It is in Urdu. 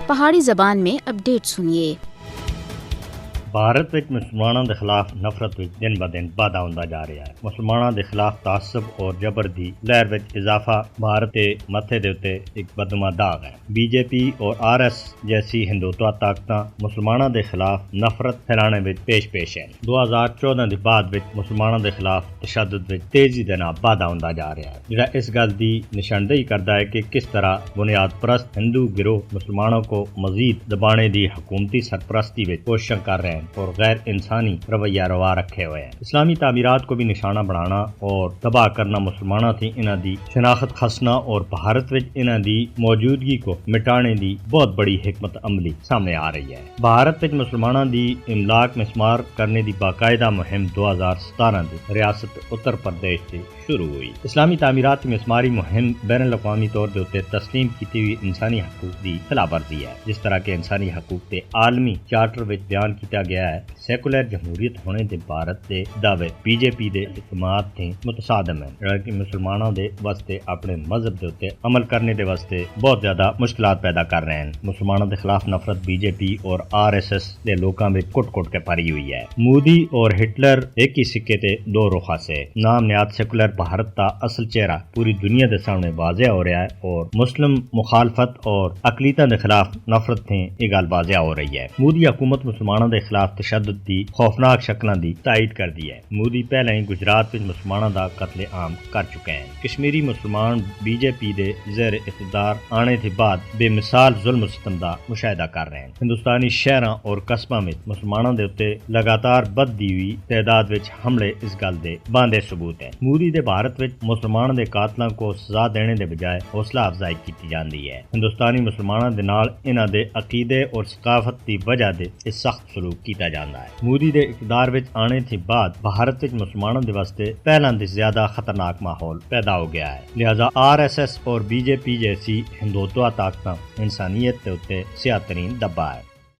پہاڑی زبان میں اپڈیٹ سنیے۔ بھارت وچ مسلمانوں دے خلاف نفرت وچ دن ب دن واਧਾ ਹੁੰਦਾ ਜਾ ਰਿਹਾ ہے۔ مسلمانوں دے خلاف تعصب اور جبر دی لہر وچ اضافہ بھارت دے متھے دے اوتے ایک بدنما داغ ہے۔ بی جے پی اور آر ایس جیسی ہندوتوا طاقتاں مسلمانوں دے خلاف نفرت پھیلانے وچ پیش ہیں۔ 2014 دے بعد وچ مسلمانوں دے خلاف تشدد وچ تیزی دے نال واਧਾ ਹੁੰਦਾ ਜਾ ਰਿਹਾ ہے، جہاں اس گل دی نشاندہی کردا ہے کہ کس طرح بنیاد پرست ہندو گروہ مسلمانوں کو مزید دبانے دی حکومتی سرپرستی وچ کوششاں کر رہے ہیں اور غیر انسانی رویہ روا رکھے ہوئے ہیں۔ اسلامی تعمیرات کو بھی نشانہ بنانا اور تباہ کرنا مسلمانوں تھی انہاں دی شناخت خسنا اور بھارت وچ انہاں دی موجودگی کو مٹانے دی بہت بڑی حکمت عملی سامنے آ رہی ہے۔ بھارت وچ مسلمانوں دی املاک مسمار کرنے دی باقاعدہ مہم 2017 دی ریاست اتر پردیش سے شروع ہوئی۔ اسلامی تعمیرات کی مسماری مہم بین الاقوامی طور دے اوتے تسلیم کیتی ہوئی انسانی حقوق دی خلاف ورزی ہے، جس طرح کہ انسانی حقوق تے عالمی چارٹر وچ بیان کیتا گیا ہے۔ سیکولر جمہوریت ہونے دے بھارت دے دعوے بی جے پی دے اقدامات تھے متصادم ہیں، جبکہ مسلمانوں دے واسطے اپنے مذہب دے اوتے عمل کرنے دے واسطے بہت زیادہ مشکلات پیدا کر رہے ہیں۔ مسلمانوں دے خلاف نفرت بی جے پی اور آر ایس ایس دے لوکاں وچ کٹ کے بھری ہوئی ہے۔ مودی اور ہٹلر ایک ہی سکے تے دو رخ سے نام نیاد سیکولر بھارت کا اصل چہرہ پوری دنیا دے سامنے واضح ہو رہا ہے اور مسلم مخالفت اور اقلیتاں دے خلاف نفرت تھے یہ گل واضح ہو رہی ہے۔ مودی حکومت مسلمانوں دے خلاف تشدد دی خوفناک شکلاں دی تائید کر دی ہے۔ مودی پہلے ہی گجرات وچ مسلمانوں دا قتل عام کر چکے ہیں۔ کشمیری مسلمان بی جے پی دے زیر اقتدار آنے کے بعد بے مثال ظلم و ستم دا مشاہدہ کر رہے ہیں۔ ہندوستانی شہراں اور قصباں وچ مسلمانوں دے اوتے لگاتار بدھدی ہوئی تعداد وچ حملے اس گل دے باندھے ثبوت ہیں۔ مودی دے بھارت وچ مسلمانوں دے قاتلاں کو سزا دینے دے بجائے حوصلہ افزائی کیتی جاندی ہے۔ ہندوستانی مسلمانوں دے نال انہاں دے عقیدے اور ثقافت دی وجہ دے اس سخت سلوک کیتا جاندا ہے۔ مودی دے اقتدار وچ آنے کے بعد بھارت وچ مسلمانوں دے واسطے پہلاں دے زیادہ خطرناک ماحول پیدا ہو گیا ہے، لہذا آر ایس ایس اور بی جے پی جیسی ہندوتوا طاقتاں انسانیت دے اوتے سیاہ ترین دبا ہے۔